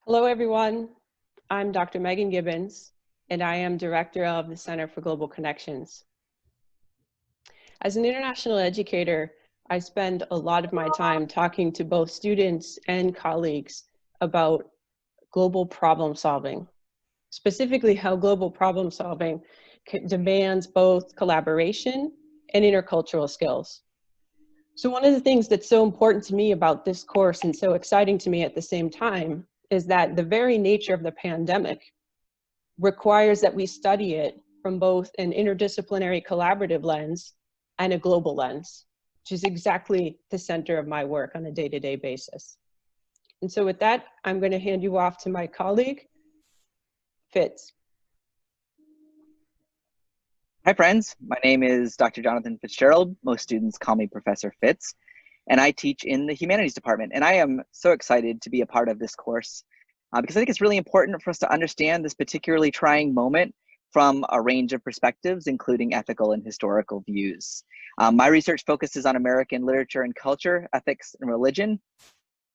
Hello, everyone. I'm Dr. Megan Gibbons, and I am Director of the Center for Global Connections. As an international educator, I spend a lot of my time talking to both students and colleagues about global problem solving, specifically how global problem solving demands both collaboration and intercultural skills. So one of the things that's so important to me about this course and so exciting to me at the same time is that the very nature of the pandemic requires that we study it from both an interdisciplinary collaborative lens and a global lens, which is exactly the center of my work on a day-to-day basis. And so with that, I'm going to hand you off to my colleague, Fitz. Hi friends, my name is Dr. Jonathan Fitzgerald. Most students call me Professor Fitz, and I teach in the Humanities Department. And I am so excited to be a part of this course because I think it's really important for us to understand this particularly trying moment from a range of perspectives, including ethical and historical views. My research focuses on American literature and culture, ethics and religion,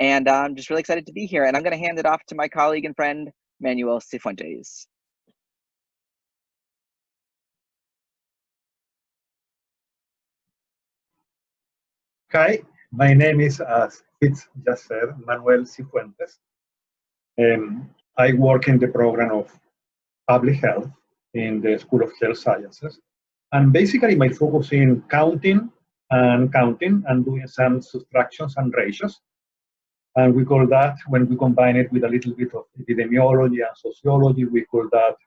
and I'm just really excited to be here. And I'm going to hand it off to my colleague and friend, Manuel Cifuentes. Hi, my name is, as Fitz just said, Manuel Cifuentes. I work in the program of public health in the School of Health Sciences. And basically my focus in counting and doing some subtractions and ratios. And we call that, when we combine it with a little bit of epidemiology and sociology, we call that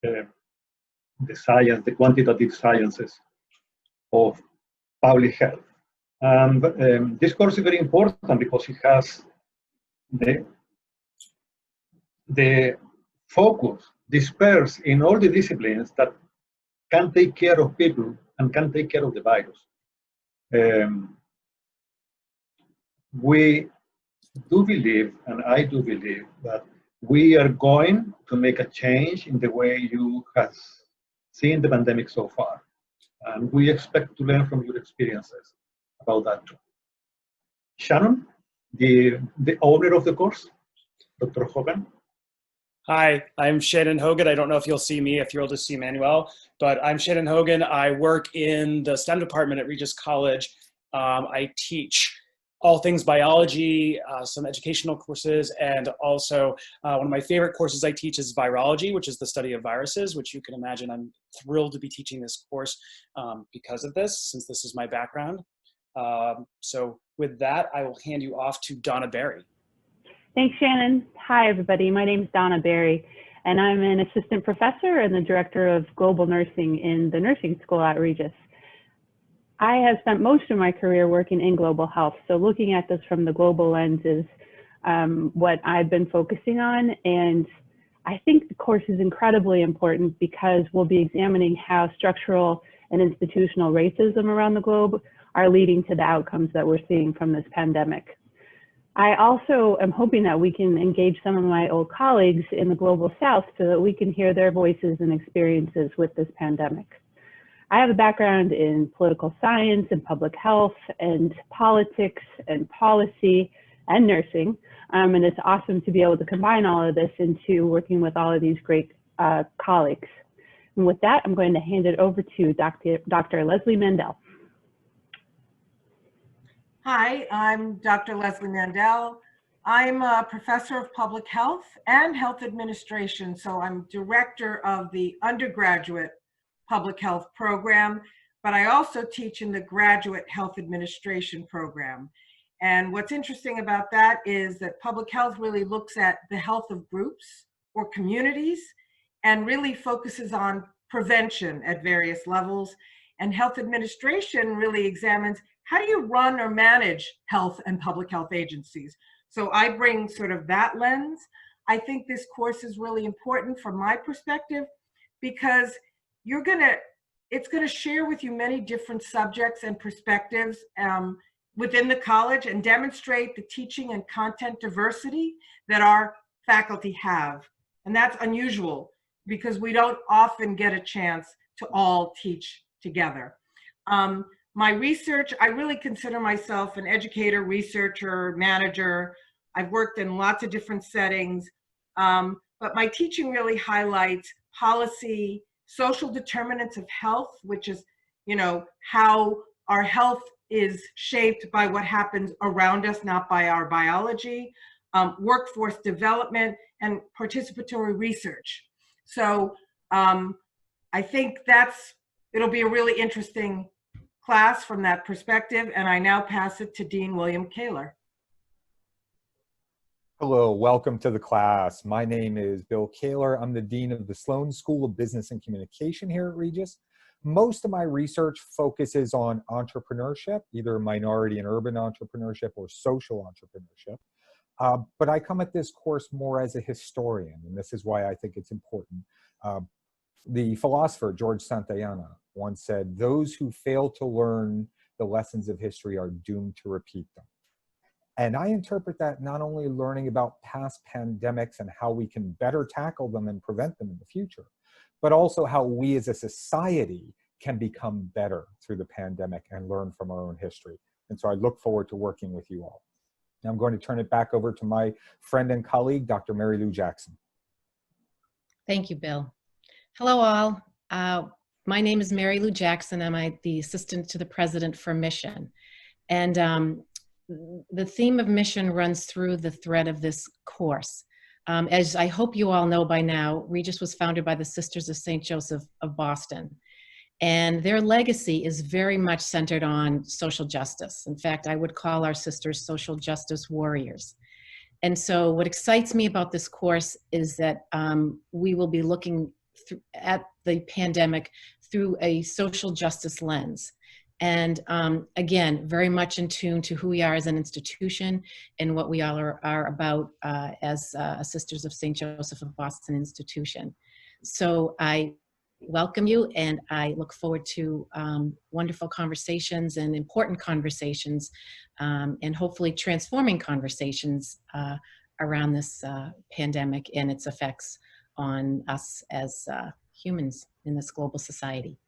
the science, the quantitative sciences of public health. This course is very important because it has the focus dispersed in all the disciplines that can take care of people and can take care of the virus. We do believe, and I do believe, that we are going to make a change in the way you have seen the pandemic so far. And we expect to learn from your experiences about that too. Shannon, the owner of the course, Dr. Hogan. Hi, I'm Shannon Hogan. I don't know if you'll see me, if you'll just see Manuel, but I'm Shannon Hogan. I work in the STEM department at Regis College. I teach all things biology, some educational courses, and also one of my favorite courses I teach is virology, which is the study of viruses, which you can imagine I'm thrilled to be teaching this course because of this, since this is my background. So with that, I will hand you off to Donna Berry. Thanks, Shannon. Hi, everybody. My name is Donna Berry, and I'm an assistant professor and the director of global nursing in the nursing school at Regis. I have spent most of my career working in global health, so looking at this from the global lens is what I've been focusing on, and I think the course is incredibly important because we'll be examining how structural and institutional racism around the globe are leading to the outcomes that we're seeing from this pandemic. I also am hoping that we can engage some of my old colleagues in the global south so that we can hear their voices and experiences with this pandemic. I have a background in political science and public health and politics and policy and nursing. And it's awesome to be able to combine all of this into working with all of these great colleagues. And with that, I'm going to hand it over to Dr. Leslie Mandel. Hi, I'm Dr. Leslie Mandel. I'm a professor of public health and health administration. So I'm director of the undergraduate public health program, but I also teach in the graduate health administration program. And what's interesting about that is that public health really looks at the health of groups or communities and really focuses on prevention at various levels. And health administration really examines how do you run or manage health and public health agencies. So I bring sort of that lens. I think this course is really important from my perspective because it's gonna share with you many different subjects and perspectives within the college and demonstrate the teaching and content diversity that our faculty have. And that's unusual because we don't often get a chance to all teach together. My research, I really consider myself an educator, researcher, manager I've worked in lots of different settings, but my teaching really highlights policy, social determinants of health, which is, you know, how our health is shaped by what happens around us, not by our biology, workforce development, and participatory research. So I think it'll be a really interesting class from that perspective, and I now pass it to Dean William Kaler. Hello, welcome to the class. My name is Bill Kaler. I'm the Dean of the Sloan School of Business and Communication here at Regis. Most of my research focuses on entrepreneurship, either minority and urban entrepreneurship or social entrepreneurship. But I come at this course more as a historian, and this is why I think it's important. The philosopher George Santayana once said, "Those who fail to learn the lessons of history are doomed to repeat them." And I interpret that not only learning about past pandemics and how we can better tackle them and prevent them in the future, but also how we as a society can become better through the pandemic and learn from our own history. And so I look forward to working with you all. Now I'm going to turn it back over to my friend and colleague, Dr. Mary Lou Jackson. Thank you, Bill. Hello, all. My name is Mary Lou Jackson. I'm the assistant to the president for Mission. And the theme of Mission runs through the thread of this course. As I hope you all know by now, Regis was founded by the Sisters of St. Joseph of Boston. And their legacy is very much centered on social justice. In fact, I would call our sisters social justice warriors. And so what excites me about this course is that we will be looking at the pandemic through a social justice lens. And again, very much in tune to who we are as an institution and what we all are about as a Sisters of St. Joseph of Boston institution. So I welcome you, and I look forward to wonderful conversations and important conversations, and hopefully transforming conversations around this pandemic and its effects on us as humans in this global society.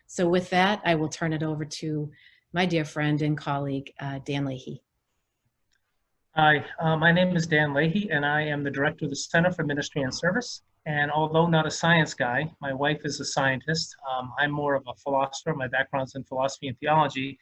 So with that, I will turn it over to my dear friend and colleague, Dan Leahy. Hi, my name is Dan Leahy, and I am the director of the Center for Ministry and Service. And although not a science guy, my wife is a scientist. I'm more of a philosopher. My background's in philosophy and theology.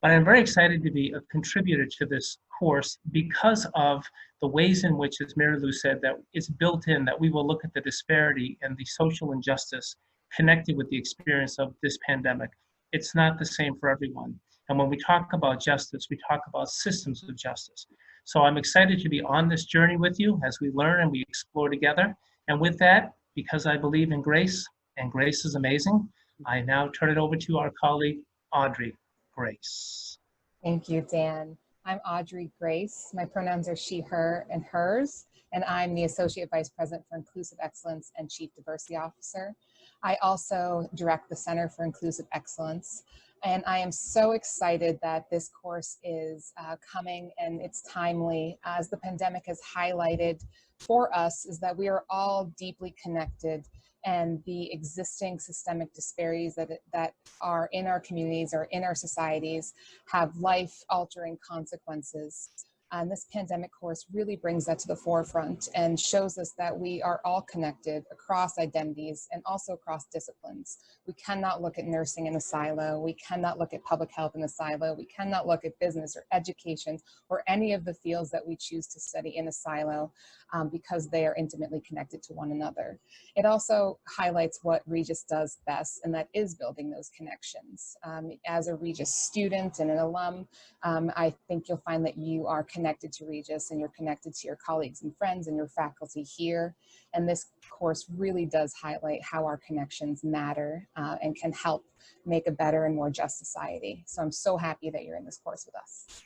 But I'm very excited to be a contributor to this course because of the ways in which, as Mary Lou said, that it's built in that we will look at the disparity and the social injustice connected with the experience of this pandemic. It's not the same for everyone. And when we talk about justice, we talk about systems of justice. So I'm excited to be on this journey with you as we learn and we explore together. And with that, because I believe in grace, and grace is amazing, I now turn it over to our colleague, Audrey Grace. Thank you, Dan. I'm Audrey Grace. My pronouns are she, her, and hers, and I'm the Associate Vice President for Inclusive Excellence and Chief Diversity Officer. I also direct the Center for Inclusive Excellence, and I am so excited that this course is coming and it's timely. As the pandemic has highlighted for us, is that we are all deeply connected, and the existing systemic disparities that are in our communities or in our societies have life-altering consequences. And this pandemic course really brings that to the forefront and shows us that we are all connected across identities and also across disciplines. We cannot look at nursing in a silo. We cannot look at public health in a silo. We cannot look at business or education or any of the fields that we choose to study in a silo because they are intimately connected to one another. It also highlights what Regis does best, and that is building those connections. As a Regis student and an alum, I think you'll find that you are connected to Regis and you're connected to your colleagues and friends and your faculty here. And this course really does highlight how our connections matter and can help make a better and more just society. So I'm so happy that you're in this course with us.